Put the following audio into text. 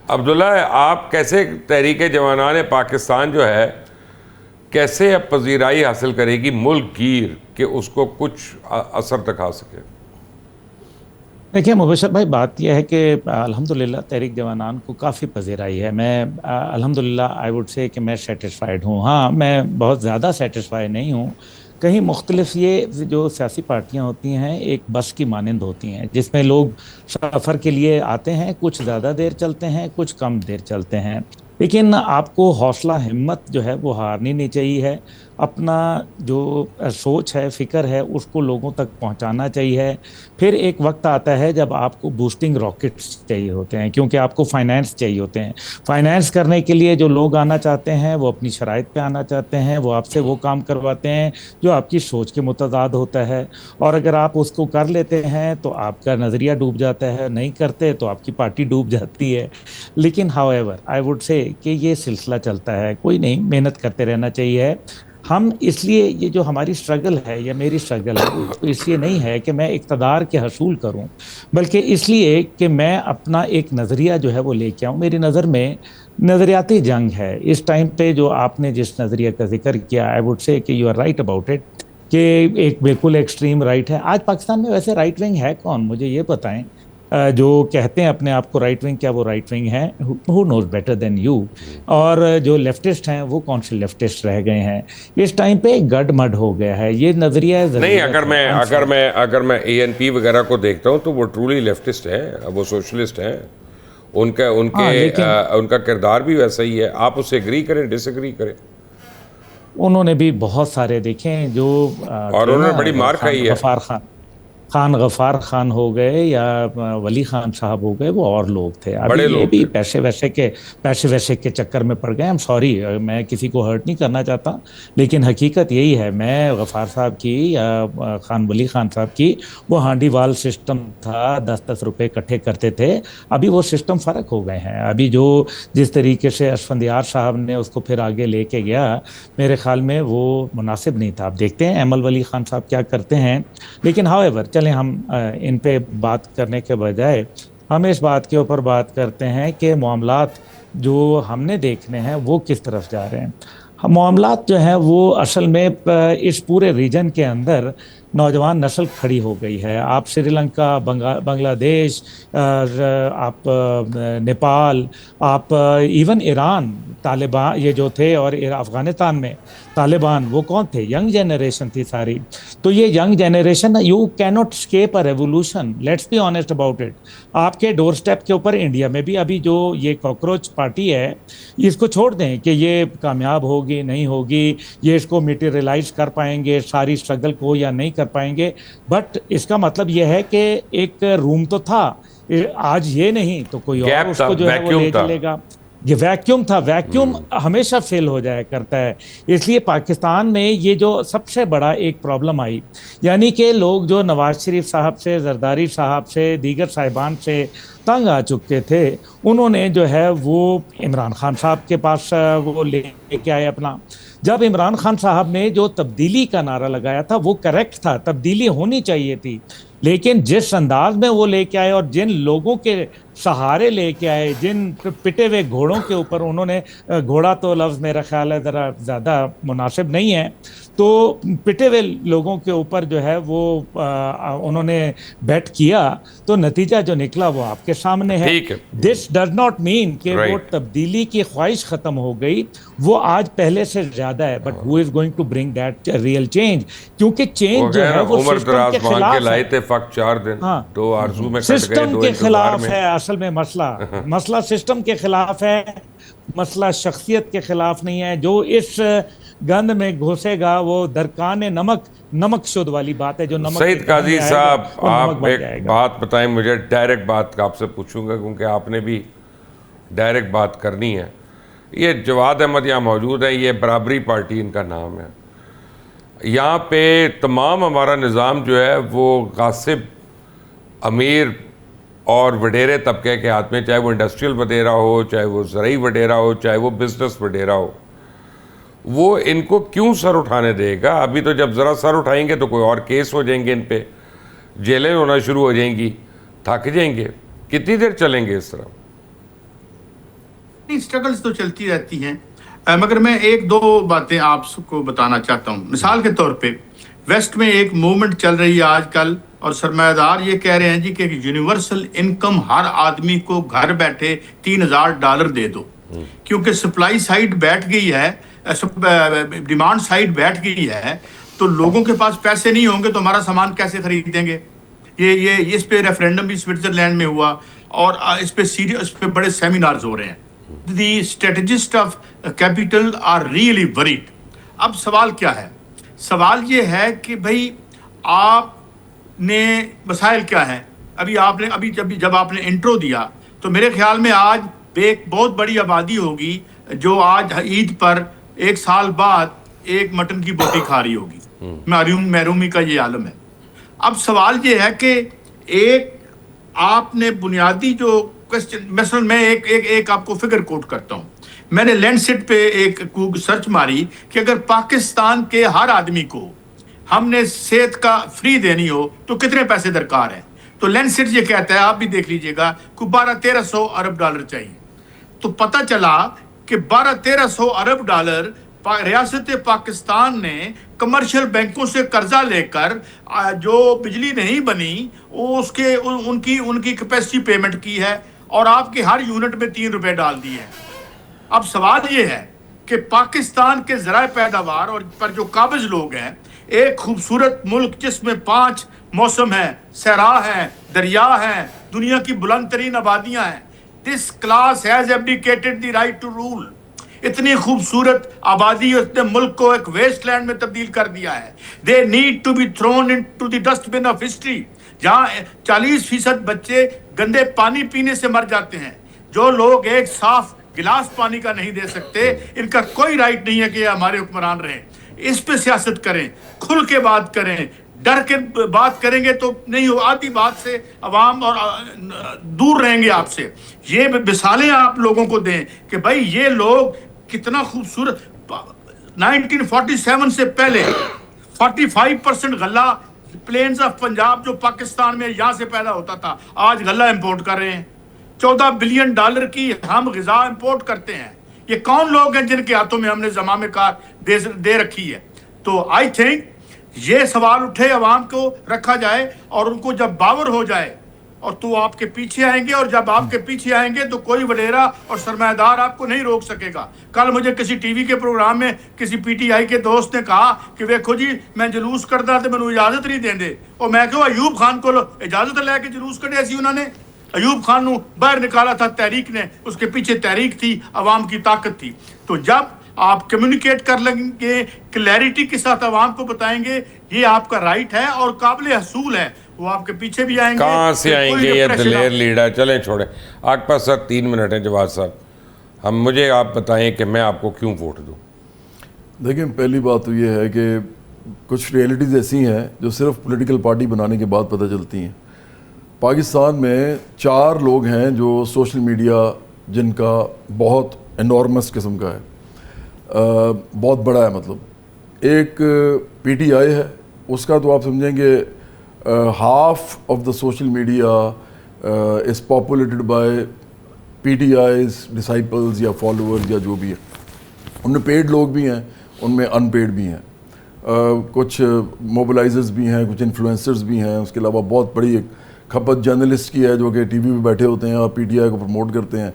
अब्दुल्ला, आप कैसे तहरीक जवानान पाकिस्तान जो है कैसे अब पजीराई हासिल करेगी मुल्क गिर कि उसको कुछ असर दिखा सके? देखिए मुबशर भाई, बात यह है कि अल्हम्दुलिल्लाह तहरीक जवानान को काफ़ी पजीराई है। मैं अल्हम्दुलिल्लाह आई वुड से कि मैं सेटिस्फाइड हूँ। हाँ, मैं बहुत ज़्यादा सेटिस्फाइड नहीं हूँ। कहीं मुख्तलिफ ये जो सियासी पार्टियां होती हैं एक बस की मानंद होती हैं, जिसमें लोग सफ़र के लिए आते हैं, कुछ ज़्यादा देर चलते हैं, कुछ कम देर चलते हैं। लेकिन आपको हौसला हिम्मत जो है वो हारनी नहीं चाहिए है। अपना जो सोच है, फिक्र है, उसको लोगों तक पहुंचाना चाहिए। फिर एक वक्त आता है जब आपको बूस्टिंग रॉकेट्स चाहिए होते हैं, क्योंकि आपको फाइनेंस चाहिए होते हैं। फाइनेंस करने के लिए जो लोग आना चाहते हैं वो अपनी शराइत पे आना चाहते हैं, वो आपसे वो काम करवाते हैं जो आपकी सोच के मुतजाद होता है। और अगर आप उसको कर लेते हैं तो आपका नज़रिया डूब जाता है, नहीं करते तो आपकी पार्टी डूब जाती है। लेकिन हाउएवर आई वुड से कि ये सिलसिला चलता है, कोई नहीं, मेहनत करते रहना चाहिए। हम इसलिए ये जो हमारी स्ट्रगल है या मेरी स्ट्रगल है वो इसलिए नहीं है कि मैं इक़्तिदार के हसूल करूं, बल्कि इसलिए कि मैं अपना एक नज़रिया जो है वो लेके आऊं। मेरी नज़र में नज़रियाती जंग है इस टाइम पे। जो आपने जिस नज़रिया का जिक्र किया, आई would say that you are right about it, कि एक बिल्कुल एक्सट्रीम राइट है। आज पाकिस्तान में वैसे राइट विंग है कौन, मुझे ये बताएं। जो कहते हैं अपने आप को राइट विंग, क्या वो राइट विंग है? Who knows better than you. और जो लेफ्टिस्ट हैं वो कौन से लेफ्टिस्ट रह गए हैं? इस टाइम पे गड मड हो गया है, ये नजरिया नहीं, ज़रूरत है। अगर मैं ANP वगैरह को देखता हूँ तो वो ट्रूली लेफ्टिस्ट हैं, वो सोशलिस्ट हैं। उनका उनके हाँ, लेकिन उनका किरदार भी वैसा ही है। आप उससे एग्री करें, डिसएग्री करें, उन्होंने भी बहुत सारे देखे हैं जो और थे ना। उन्होंने बड़ी मार खाई है। खान गफार खान हो गए या वली खान साहब हो गए, वो और लोग थे। अभी बड़े ये लोग भी थे। पैसे वैसे के चक्कर में पड़ गए। आई एम सॉरी, मैं किसी को हर्ट नहीं करना चाहता, लेकिन हकीकत यही है। मैं गफार साहब की या खान वली खान साहब की, वो हांडी वाल सिस्टम था, 10-10 रुपए इकट्ठे करते थे। अभी वो सिस्टम फर्क हो गए हैं। अभी जो जिस तरीके से असफंदियार साहब ने उसको फिर आगे लेके गया, मेरे ख्याल में वो मुनासिब नहीं था। आप देखते हैं अमल वली खान साहब क्या करते हैं। लेकिन हाउएवर चलें, हम इन पे बात करने के बजाय हम इस बात के ऊपर बात करते हैं कि मामलात जो हमने देखने हैं वो किस तरफ जा रहे हैं। मामलात जो है वो असल में इस पूरे रीजन के अंदर नौजवान नस्ल खड़ी हो गई है। आप श्रीलंका, बांग्लादेश, आप नेपाल, आप इवन ईरान, तालिबान ये जो थे, और अफगानिस्तान में तालिबान, वो कौन थे? यंग जनरेशन थी सारी। तो ये young generation, you cannot escape a revolution, let's be honest about it. आपके डोर स्टेप के ऊपर इंडिया में भी अभी जो ये कॉकरोच पार्टी है, इसको छोड़ दें कि ये कामयाब होगी नहीं होगी, ये इसको मटेरियलाइज कर पाएंगे सारी स्ट्रगल को या नहीं कर पाएंगे। बट इसका मतलब यह है कि एक रूम तो था, आज ये नहीं तो कोई और गैप था, उसको जो है वो वैक्यूम ले था। चलेगा। ये वैक्यूम था, वैक्यूम हमेशा फेल हो जाया करता है। इसलिए पाकिस्तान में ये जो सबसे बड़ा एक प्रॉब्लम आई, यानी कि लोग जो नवाज शरीफ साहब से, जरदारी साहब से, दीगर साहिबान से तंग आ चुके थे, उन्होंने जो है वो इमरान खान साहब के पास वो लेके आए अपना। जब इमरान खान साहब ने जो तब्दीली का नारा लगाया था वो करेक्ट था, तब्दीली होनी चाहिए थी। लेकिन जिस अंदाज में वो लेके आए और जिन लोगों के सहारे लेके आए, जिन पिटे हुए घोड़ों के ऊपर उन्होंने, घोड़ा तो लफ्ज़ मेरा ख्याल है ज़रा ज़्यादा मुनासिब नहीं है, तो पिटे हुए लोगों के ऊपर जो है वो उन्होंने बेट किया, तो नतीजा जो निकला वो आपके सामने है। ठीक है। दिस डज नॉट मीन कि वो राइट। तब्दीली की ख्वाहिश खत्म हो गई, वो आज पहले से ज्यादा है। But who is going to bring that real change? क्योंकि वो चेंज जो कहे ना, है वो उम्र सिस्टम दराज के मांग के खिलाफ लाए है। थे फक 4 दिन, हाँ, 2 आरजू में कट गए, सिस्टम 2 के इंतजार खिलाफ में। है असल में मसला। मसला सिस्टम के खिलाफ है, मसला शख्सियत के खिलाफ नहीं है। जो इस गंद में घुसेगा वो दरकाने नमक, नमक शुद्ध वाली बात है, जो नमक के सईद काम में काजी आएगा साहब, वो नमक आप बन एक जाएगा। बात बताएं मुझे, डायरेक्ट बात आपसे पूछूंगा क्योंकि आपने भी डायरेक्ट बात करनी है। ये जवाद अहमद यहाँ मौजूद है, ये बराबरी पार्टी इनका नाम है। यहाँ पे तमाम हमारा निज़ाम जो है वो गासिब, अमीर और वडेरे तबके के हाथ में, चाहे वो इंडस्ट्रियल वडेरा हो, चाहे वो ज़रई वडेरा हो, चाहे वो बिजनेस वडेरा हो। वो इनको क्यों सर उठाने देगा? अभी तो जब ज़रा सर उठाएंगे तो कोई और केस हो जाएंगे, इन पे जेलें होना शुरू हो जाएंगी, थक जाएंगे। कितनी देर चलेंगे इस तरह? नहीं, स्ट्रगल्स तो चलती रहती हैं, मगर मैं एक दो बातें आपको बताना चाहता हूँ। मिसाल के तौर पे वेस्ट में एक मूवमेंट चल रही है आजकल, और सरमायादार ये कह रहे हैं जी कि यूनिवर्सल इनकम हर आदमी को घर बैठे $3000 दे दो, क्योंकि सप्लाई साइड बैठ गई है, डिमांड साइड बैठ गई है, तो लोगों के पास पैसे नहीं होंगे तो हमारा सामान कैसे खरीदेंगे। ये इस पे रेफरेंडम भी स्विट्जरलैंड में हुआ, और इस पे बड़े सेमिनार्स हो रहे हैं। The strategist of capital R really worried. अब सवाल क्या है? सवाल ये है कि भाई आपने मसाइल क्या है। अभी जब आपने इंट्रो दिया तो मेरे ख्याल में आज एक बहुत बड़ी आबादी होगी जो आज ईद पर 1 साल बाद एक मटन की बोटी खा रही होगी। महरूमी का ये आलम है। अब सवाल ये है कि एक आपने बुनियादी जो क्वेश्चन, मसलन मैं एक आपको फिगर कोट करता हूँ। मैंने लैंडसेट पे एक सर्च मारी कि अगर पाकिस्तान के हर आदमी को हमने सेहत का फ्री देनी हो तो कितने पैसे दरकार है। तो लैंडसेट ये कहता है, आप भी देख लीजिएगा, कि 1200-1300 अरब डॉलर चाहिए। तो पता चला कि 1200-1300 अरब डॉलर रियासत पाकिस्तान ने कमर्शियल बैंकों से कर्जा लेकर जो बिजली नहीं बनी वो उसके उनकी कैपेसिटी पेमेंट की है, और आपके हर यूनिट में 3 रुपए डाल दिए हैं। अब सवाल ये है कि पाकिस्तान के ज़राए पैदावार और पर जो काबिज लोग हैं, एक खूबसूरत मुल्क जिसमें 5 मौसम है, सहरा है, दरिया है, दुनिया की बुलंद तरीन आबादियां हैं। This class has abdicated the right to rule. इतनी खूबसूरत आबादी उसने मुल्क को एक वेस्टलैंड में तब्दील कर दिया है। They need to be thrown in to the dustbin of history, जहां 40% बच्चे गंदे पानी पीने से मर जाते हैं। जो लोग एक साफ गिलास पानी का नहीं दे सकते, इनका कोई राइट नहीं है कि हमारे हुक्मरान रहें। इस पे सियासत करें, खुल के बात करें। डर के बात करेंगे तो नहीं हो, आधी बात से अवाम और दूर रहेंगे आपसे। ये मिसालें आप लोगों को दें कि भाई ये लोग कितना खूबसूरत। 1947 से पहले 45% गल्ला प्लेन्स ऑफ पंजाब जो पाकिस्तान में यहां से पैदा होता था, आज गल्ला इंपोर्ट कर रहे हैं। $14 बिलियन की हम ग़िज़ा इंपोर्ट करते हैं। ये कौन लोग हैं जिनके हाथों में हमने ज़मामे कार दे रखी है। तो आई थिंक ये सवाल उठे, अवाम को रखा जाए, और उनको जब बावर हो जाए और तो आपके पीछे आएंगे, और जब आपके पीछे आएंगे तो कोई वडेरा और सरमायादार आपको नहीं रोक सकेगा। कल मुझे किसी टीवी के प्रोग्राम में किसी पीटीआई के दोस्त ने कहा कि देखो जी मैं जुलूस करदा तो मैंने इजाजत नहीं देंगे। और मैं क्यों, अयूब खान को इजाजत लेके जुलूस कढ़े ऐसी उन्होंने। अयूब खान को बाहर निकाला था तहरीक ने, उसके पीछे तहरीक थी, अवाम की ताकत थी। तो जब आप कम्युनिकेट कर लेंगे, क्लैरिटी के साथ अवाम को बताएंगे, ये आपका राइट है और काबिल हसूल है, वो आपके पीछे भी आएंगे। कहाँ से आएंगे ये दलेर लीडर? चलें छोड़े, आपके पास सर 3 मिनट है जवाद साहब। हम मुझे आप बताएं कि मैं आपको क्यों वोट दूं। देखिए, पहली बात तो ये है कि कुछ रियलिटीज़ ऐसी हैं जो सिर्फ पॉलिटिकल पार्टी बनाने के बाद पता चलती हैं। पाकिस्तान में 4 लोग हैं जो सोशल मीडिया जिनका बहुत एनॉर्मस किस्म का है, बहुत बड़ा है। मतलब एक पीटीआई है, उसका तो आप समझेंगे half of the social media is populated by PTI's disciples या फॉलोअर्स या जो भी है। उनमें पेड लोग भी हैं, उनमें अनपेड भी हैं, कुछ मोबिलाइजर्स भी हैं, कुछ इन्फ्लुएंसर्स भी हैं। उसके अलावा बहुत बड़ी एक खपत जर्नलिस्ट की है जो कि टीवी पे बैठे होते हैं और पीटीआई को प्रमोट करते हैं।